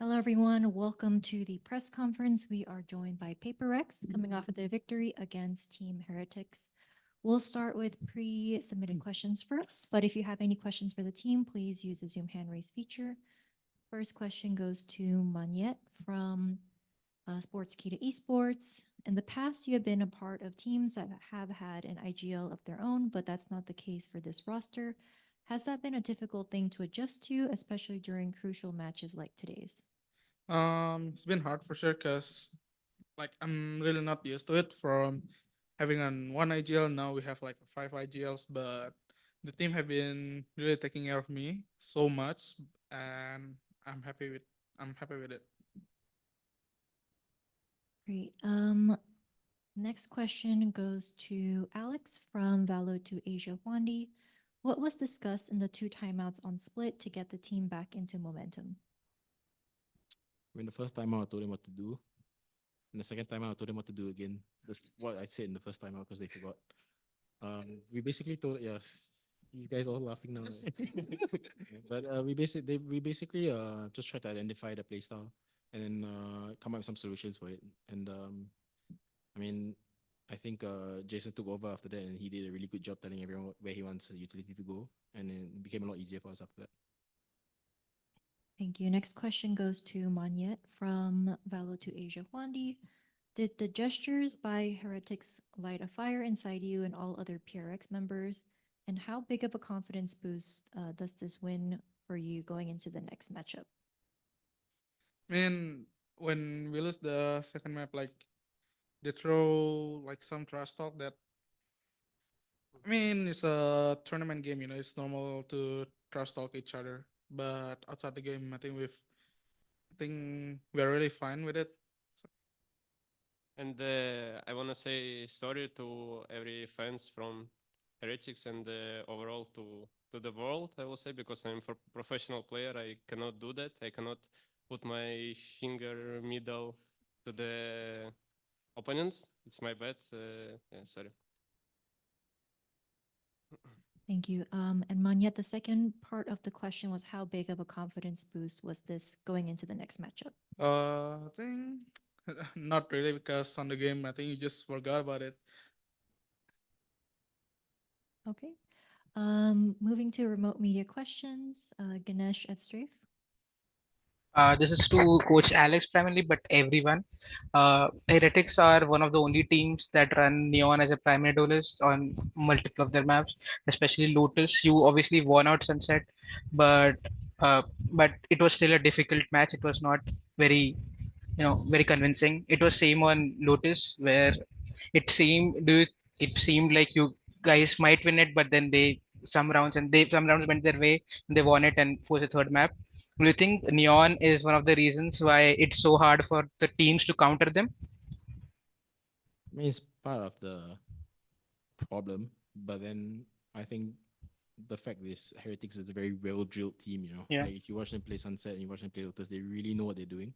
Hello, everyone. Welcome to the press conference. We are joined by PRX coming off of their victory against Team Heretics. We'll start with pre-submitted questions first, but if you have any questions for the team, please use the Zoom hand raise feature. First question goes to Manyet from Sports Key to Esports. In the past, you have been a part of teams that have had an IGL of their own, but that's not the case for this roster. Has that been a difficult thing to adjust to, especially during crucial matches like today's? It's been hard for sure because I'm really not used to it from having an one IGL. Now we have like five IGLs, but the team have been really taking care of me so much, and I'm happy with I'm happy with it. Great. Next question goes to Alex from Valo to Asia Wandi. What was discussed in the 2 timeouts on split to get the team back into momentum? When the first time out, I told them what to do. And the second time out, I told them what to do again. That's what I said in the first time out because they forgot. We basically told, yes, these guys all laughing now. But we basically just try to identify the playstyle and then come up with some solutions for it. And I mean, I think Jason took over after that and he did a really good job telling everyone where he wants the utility to go. And then it became a lot easier for us after that. Thank you. Next question goes to Manyet from Valo to Asia Wandi. Did the gestures by Heretics light a fire inside you and all other PRX members? And how big of a confidence boost does this win for you going into the next matchup? I mean, when we lose the second map, like they throw like some trash talk that it's a tournament game. It's normal to trash talk each other, but outside the game, I think we're really fine with it. And I want to say sorry to every fans from Heretics and overall to the world, I will say, because I'm a professional player. I cannot do that. I cannot put my finger middle to the opponents. It's my bad. Yeah, sorry. Thank you. And Manyet, the second part of the question was how big of a confidence boost was this going into the next matchup? I think not really because on the game, I think you just forgot about it. Okay. Moving to remote media questions, Ganesh at Strafe. This is to Coach Alex primarily, but everyone. Heretics are one of the only teams that run Neon as a primary duelist on multiple of their maps, especially Lotus. You obviously won out Sunset, but uh, but it was still a difficult match. It was not very, very convincing. It was same on Lotus where it seemed like you guys might win it, but then some rounds went their way and they won it and forced a third map. Do you think Neon is one of the reasons why it's so hard for the teams to counter them? I mean, it's part of the problem, but then I think the fact is Heretics is a very well drilled team. Yeah. Like if you watch them play Sunset and you watch them play Lotus, they really know what they're doing.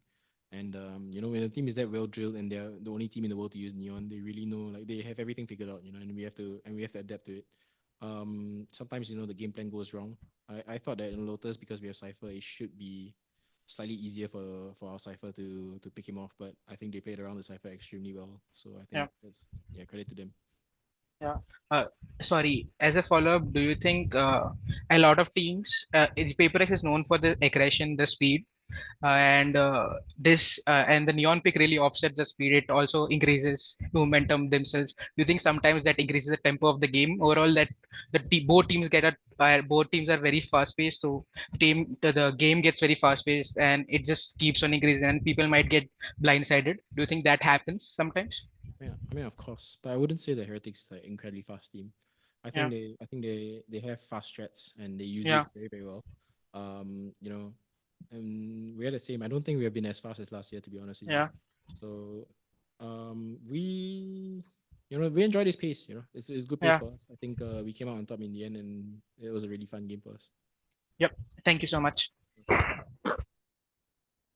And when a team is that well drilled and they're the only team in the world to use Neon, they really know, like they have everything figured out. And we have to adapt to it. Sometimes the game plan goes wrong. I thought that in Lotus, because we have Cypher, it should be slightly easier for our Cypher to pick him off, but I think they played around the Cypher extremely well. So I Yeah. think that's, yeah, credit to them. Yeah. Sorry, as a follow-up, do you think a lot of teams, PaperX is known for the aggression, the speed, and the neon pick really offsets the speed. It also increases momentum themselves. Do you think sometimes that increases the tempo of the game overall? That both teams are very fast-paced, so the game gets very fast-paced, and it just keeps on increasing, and people might get blindsided. Do you think that happens sometimes? Yeah, I mean, of course, but I wouldn't say that Heretics is like incredibly fast team. Yeah. I think they have fast strats and they use it Yeah. very very well. You know, and we're the same. I don't think we have been as fast as last year, to be honest with you. Yeah. So, we enjoy this pace. It's good pace Yeah. for us. I think we came out on top in the end, and it was a really fun game for us. Yep. Thank you so much.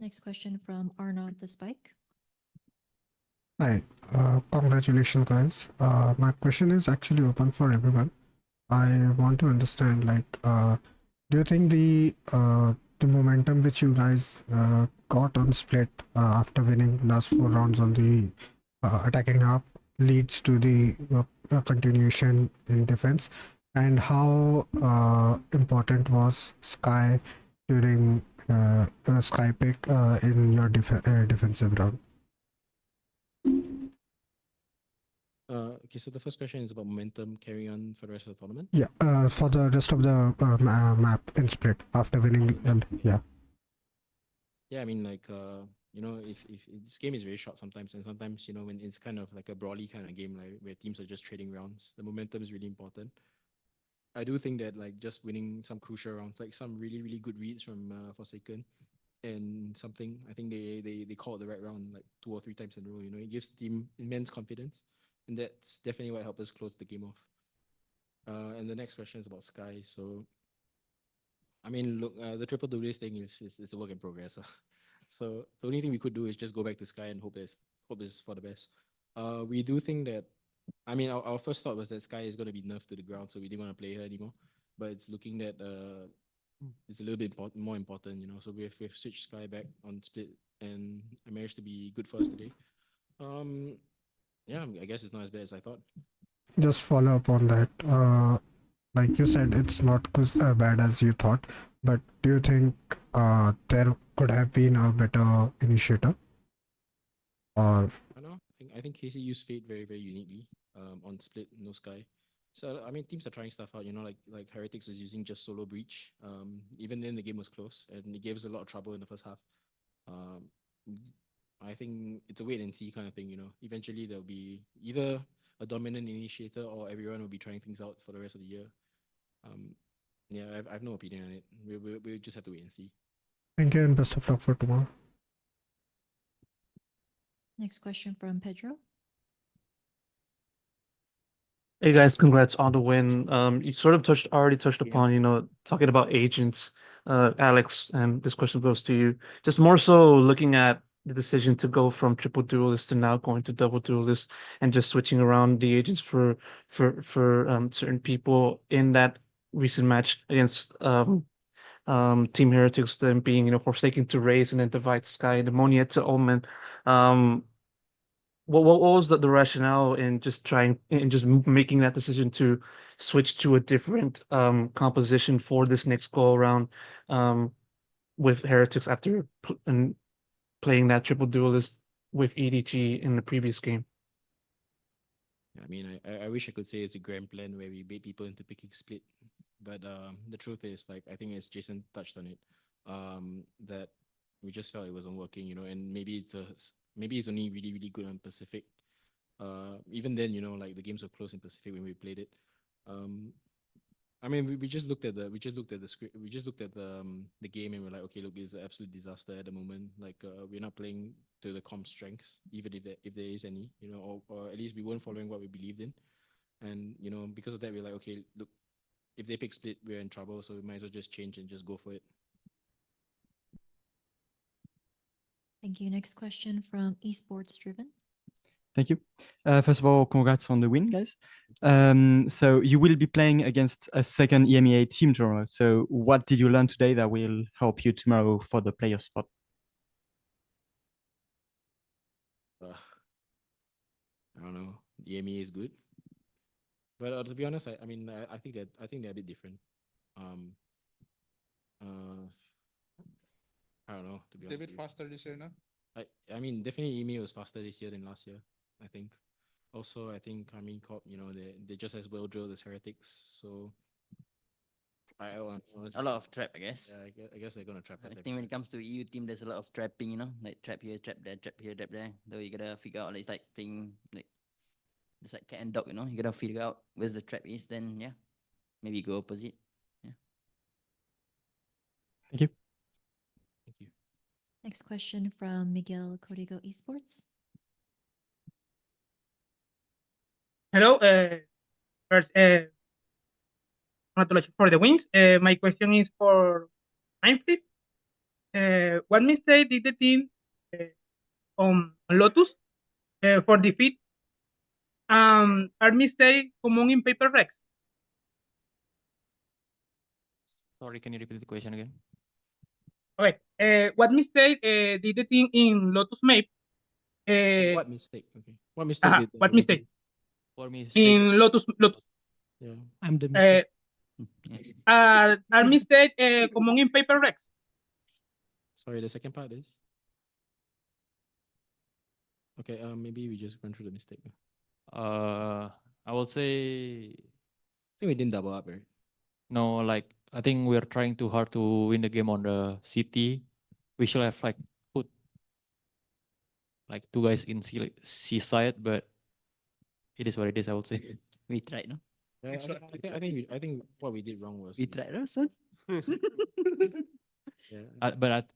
Next question from Arnaud the Spike. Hi, congratulations, guys. My question is actually open for everyone. I want to understand, do you think the momentum which you guys got on split after winning last 4 rounds on the attacking half leads to the continuation in defense, and how important was Sky during Sky pick in your defensive round? Okay, so the first question is about momentum carrying on for the rest of the tournament. Yeah, for the rest of the map in split after winning, and yeah. Yeah, I mean, like, you know, if this game is very short sometimes, and sometimes, you know, when it's kind of like a brawly kind of game, like where teams are just trading rounds, the momentum is really important. I do think that like just winning some crucial rounds, like some really good reads from Forsaken and something, I think they called the right round like 2 or 3 times in a row. You know, it gives team immense confidence, and that's definitely what helped us close the game off. And the next question is about Sky. So, I mean, look, the triple duelist thing is a work in progress. So the only thing we could do is just go back to Sky and hope it's for the best. We do think that, I mean, our first thought was that Sky is going to be nerfed to the ground, so we didn't want to play her anymore. But it's looking that it's a little bit more important, you know. So we've switched Sky back on split, and I managed to be good for us today. Yeah, I guess it's not as bad as I thought. Just follow up on that. Like you said, it's not as bad as you thought, but do you think there could have been a better initiator? Or I know. I think Casey used Fate very uniquely on split no Sky. So I mean, teams are trying stuff out. You know, like Heretics was using just solo breach. Even then the game was close, and it gave us a lot of trouble in the first half. Um, I think it's a wait and see kind of thing. You know, eventually there'll be either a dominant initiator or everyone will be trying things out for the rest of the year. Yeah, I have no opinion on it. We just have to wait and see. thank you and best of luck for tomorrow. Next question from Pedro. Hey guys, congrats on the win. You sort of already touched upon, talking about agents, Alex, and this question goes to you. Just more so looking at the decision to go from triple duelist to now going to double duelist and just switching around the agents for certain people in that recent match against Team Heretics, them being, Forsaken to Raise and then Divide Sky and Ammonia to Omen. What was the rationale in just making that decision to switch to a different composition for this next go around with Heretics after playing that triple duelist with EDG in the previous game? I mean, I wish I could say it's a grand plan where we bait people into picking split, but the truth is, like, I think as Jason touched on it, that we just felt it wasn't working, you know, and maybe it's only really good on Pacific. Even then, you know, like the games were close in Pacific when we played it. I mean, we just looked at the script, we just looked at the game, and we're like, okay, look, it's an absolute disaster at the moment. Like, we're not playing to the comp strengths, even if there is any, you know, or at least we weren't following what we believed in. And you know, because of that, we're like, okay, look, if they pick split, we're in trouble, so we might as well just change and just go for it. Thank you. Next question from Esports Driven. Thank you. First of all, congrats on the win, guys. So you will be playing against a second EMEA team tomorrow. So what did you learn today that will help you tomorrow for the player spot? I don't know. The EMEA is good, but to be honest, I mean, I think they're a bit different. I don't know, to be They're a honest. bit faster this year, no? I mean, definitely EMEA was faster this year than last year, I think. Also, I think Carmine Corp, you know, they just as well drilled as Heretics, so I don't know. A lot of trap, I guess. Yeah, I guess they're gonna trap us. I think when it comes to EU team, there's a lot of trapping, like trap here, trap there, trap here, trap there. Though you gotta figure out, like, it's like playing, like, it's like cat and dog, you gotta figure out where the trap is, then, yeah, maybe go opposite. Yeah. Thank you. Thank you. Next question from Miguel Codigo Esports. Hello. First, congratulations for the wins. My question is for Mindfleet. What mistake did the team on Lotus for defeat? Are mistakes common in PRX? Sorry, can you repeat the question again? Okay. What mistake did the team in Lotus make? What mistake? Okay. What mistake did What we do? mistake For me, in Lotus? Yeah. I'm the mistake. Are mistake common in PRX? Sorry, the second part is. Okay, maybe we just went through the mistake. I would say I think we didn't double up, right? no. Like I think we're trying too hard to win the game on the city. We should have like put like two guys in seaside, but it is what it is. I would say. We tried, no? Yeah, I think what we did wrong was We tried, no, son? yeah. But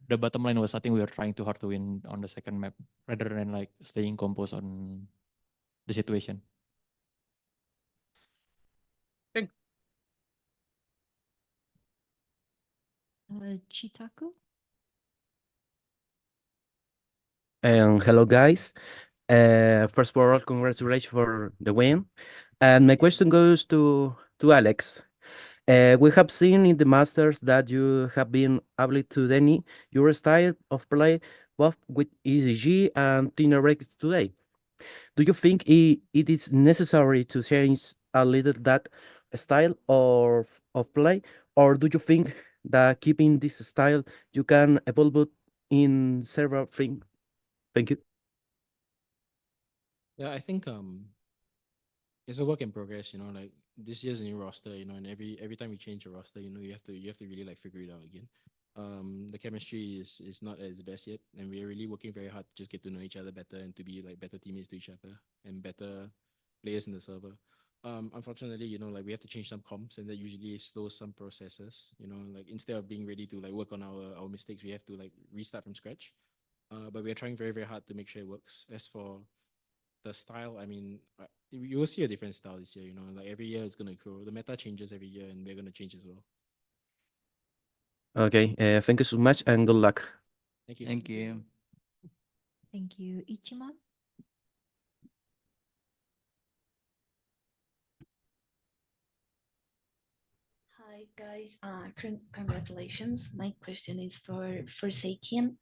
the bottom line was I think we were trying too hard to win on the second map rather than like staying composed on the situation. Thanks. Chitaku? And hello, guys. First of all, congratulations for the win. And my question goes to Alex. We have seen in the Masters that you have been able to deny your style of play both with EDG and TNRX today. Do you think it is necessary to change a little that style of play, or do you think that keeping this style you can evolve it in several things? Thank you. Yeah, I think it's a work in progress, you know, like this year's a new roster, you know, and every time you change a roster, you know, you have to really like figure it out again. The chemistry is not at its best yet, and we're really working very hard to just get to know each other better and to be like better teammates to each other and better players in the server. Unfortunately, you know, like we have to change some comps, and that usually slows some processes. You know, like instead of being ready to like work on our mistakes, we have to like restart from scratch. But we are trying very hard to make sure it works. As for the style, I mean, you will see a different style this year. You know, like every year it's gonna grow. The meta changes every year, and we're gonna change as well. Okay, thank you so much and good luck. Thank you. Thank you. Thank you. Ichiman? Hi guys, congratulations. My question is for Forsaken.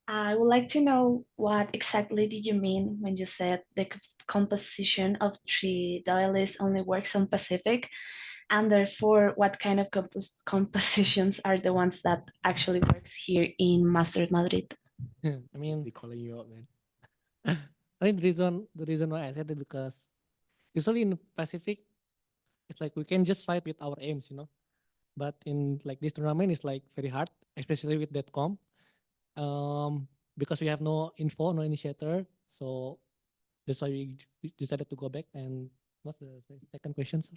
I would like to know what exactly did you mean when you said the composition of three duelists only works on Pacific, and therefore what kind of compositions are the ones that actually works here in Master Madrid? I mean, They calling you out, man. I think the reason why I said it because usually in Pacific, it's like we can just fight with our aims, you know. But in like this tournament, it's like very hard, especially with that comp. Because we have no info, no initiator, so that's why we decided to go back. And what's the second question, sir?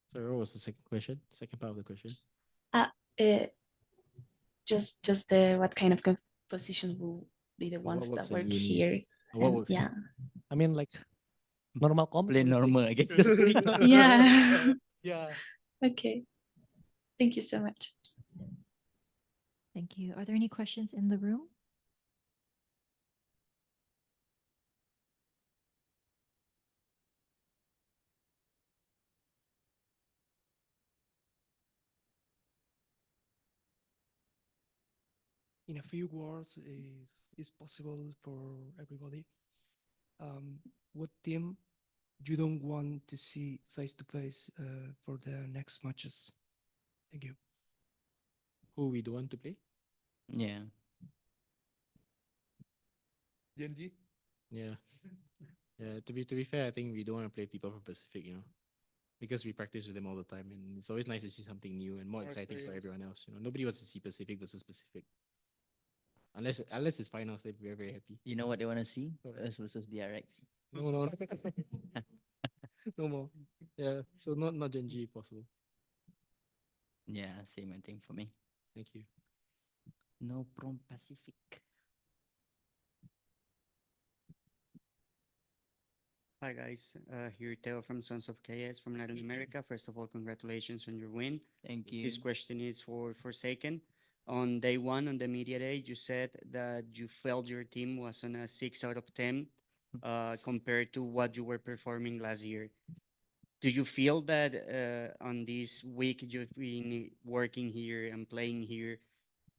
So what was the second question? Second part of the question. Uh, just the what kind of compositions will be the What ones that works in work uni? here? What And works? yeah, I mean, like normal comp. Play normal again. yeah. Yeah. Okay. Thank you so much. Thank you. Are there any questions in the room? In a few words, if it's possible for everybody, what team you don't want to see face to face for the next matches? Thank you. Who we don't want to play? Yeah. Genji? Yeah. Yeah. To be fair, I think we don't want to play people from Pacific, you know, because we practice with them all the time, and it's always nice to see something new and more More exciting for experience. everyone else. You know, nobody wants to see Pacific versus Pacific. Unless it's finals, they're very happy. You know what they want to see? Us versus DRX. No. No more. Yeah. So not Genji if possible. Yeah, same thing for me. Thank you. No from Pacific. Hi guys, here Teo from Sons of KS from Latin America. First of all, congratulations on your win. Thank you. This question is for Forsaken. On day one, on the media day, you said that you felt your team was on a 6 out of 10 compared to what you were performing last year. do you feel that on this week you've been working here and playing here,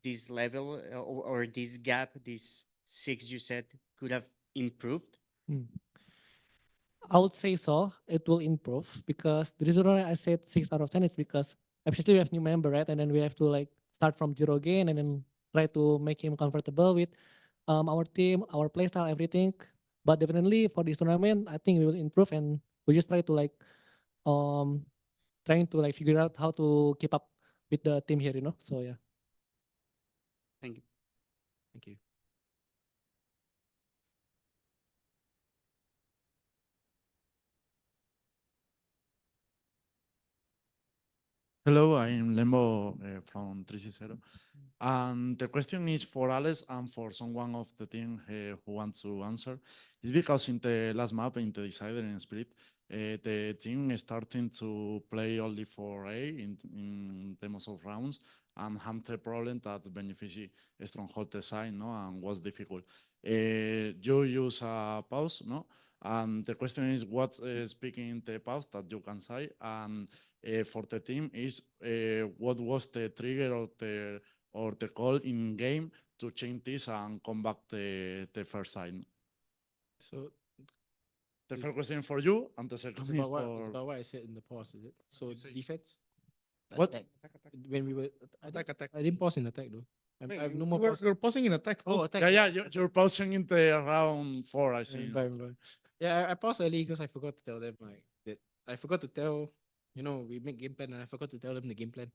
this level or this gap, this six you said, could have improved? I would say so. It will improve because the reason why I said 6 out of 10 is because especially we have new member, right? And then we have to like start from zero again and then try to make him comfortable with our team, our playstyle, everything. But definitely for this tournament, I think we will improve and we just try to like um trying to like figure out how to keep up with the team here, you know. So yeah. Thank you. Thank you. Hello, I'm Lembo from 360. And the question is for Alex and for someone of the team who wants to answer. It's because in the last map, in the Decider and Spirit, the team is starting to play only for A in the most of rounds and have the problem that beneficia stronghold design, no, and was difficult. You use a pause, no? And the question is what speaking the pause that you can say, and for the team is what was the trigger or the call in game to change this and come back the first side. So the first question for you and the second it's is about what for it's about what I said in the pause, is it? So defense. what? When we were Attack. I didn't pause in attack though. Wait, I have no you more were- pause. you're pausing in attack. Oh, attack. Yeah, you're pausing in the round 4, I think. Yeah, I paused early because I forgot to tell them like that. I forgot to tell, we make game plan and I forgot to tell them the game plan.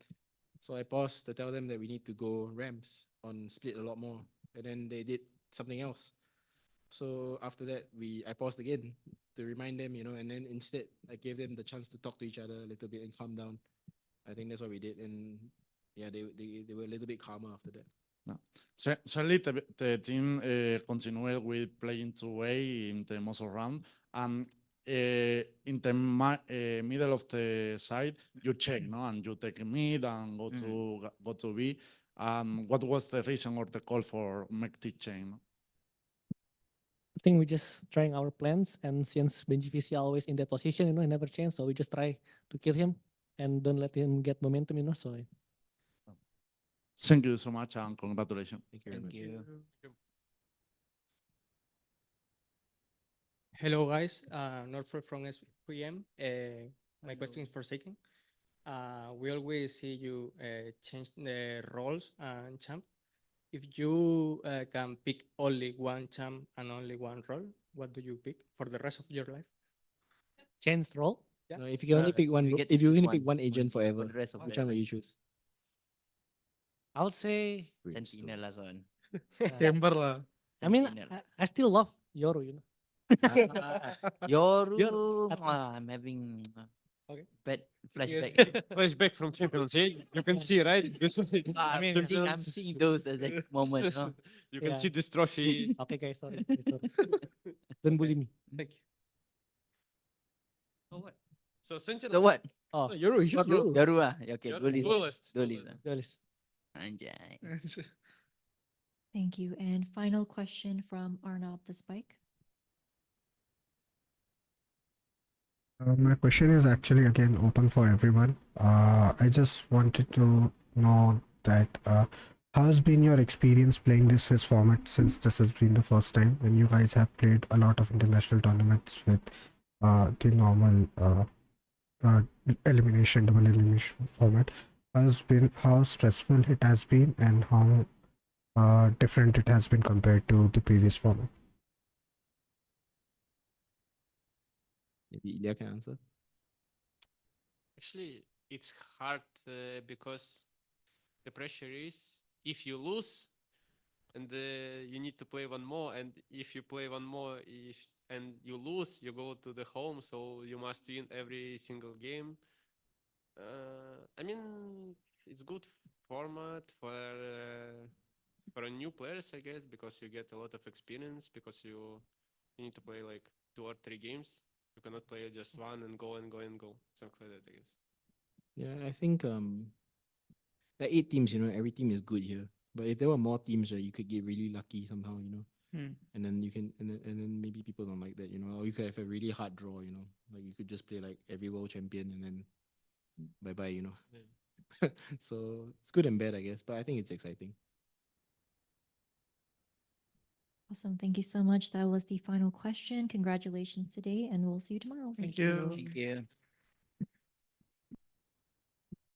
So I paused to tell them that we need to go Rams on split a lot more, and then they did something else. So after that, I paused again to remind them, and then instead I gave them the chance to talk to each other a little bit and calm down. I think that's what we did, and yeah, they were a little bit calmer after that. No. Sadly, the team continued with playing 2A in the most round, and in the middle of the side, you check, no, and you take mid and go to B. What was the reason or the call for make the chain? No? I think we're just trying our plans, and since Benji always in that position, he never change, so we just try to kill him and don't let him get momentum, So Thank you so much and congratulations. Thank you very much. Hello guys, Norfolk from SPM. My question is for Seiken. We always see you change the roles and champ. If you can pick only one champ and only one role, what do you pick for the rest of your life? change role. Yeah. No, if you can only pick one, if you only pick one agent forever, the rest of which your one will you choose? I'll say Sentinel last one. Chamber lah. I mean, Sentinel. I still love Yoru, Yoru, I'm having bad flashback. Flashback from Champions League. You can see, right? I'm seeing those at that moment. No? You can Yeah. see this trophy. Okay, guys, sorry. Don't bully me. Thank you. So what? So Sentinel. So what? Oh, Yoru, you should Yoru. Yoru ah. Okay, Yoru. duelist. Duelist. Duelist. Anjay. Thank you. And final question from Arnob the Spike. My question is actually again open for everyone. I just wanted to know that how's been your experience playing this Swiss format since this has been the first time when you guys have played a lot of international tournaments with the normal elimination, double elimination format. How stressful it has been and how different it has been compared to the previous format. Maybe Ilya can answer. Actually, it's hard because the pressure is if you lose and you need to play one more, and if you play one more and you lose, you go to the home, so you must win every single game. I mean, it's good format for a new players, I guess, because you get a lot of experience because you need to play like 2 or 3 games. You cannot play just one and go and go and go. Something like that, I guess. Yeah, I think there are 8 teams. Every team is good here. But if there were more teams, you could get really lucky somehow. And then you can, and then maybe people don't like that, you know, or you could have a really hard draw, you know, like you could just play like every world champion and then bye bye, you know. So it's good and bad, I guess, but I think it's exciting. Awesome. Thank you so much. That was the final question. Congratulations today, and we'll see you tomorrow. Thank you. Thank you.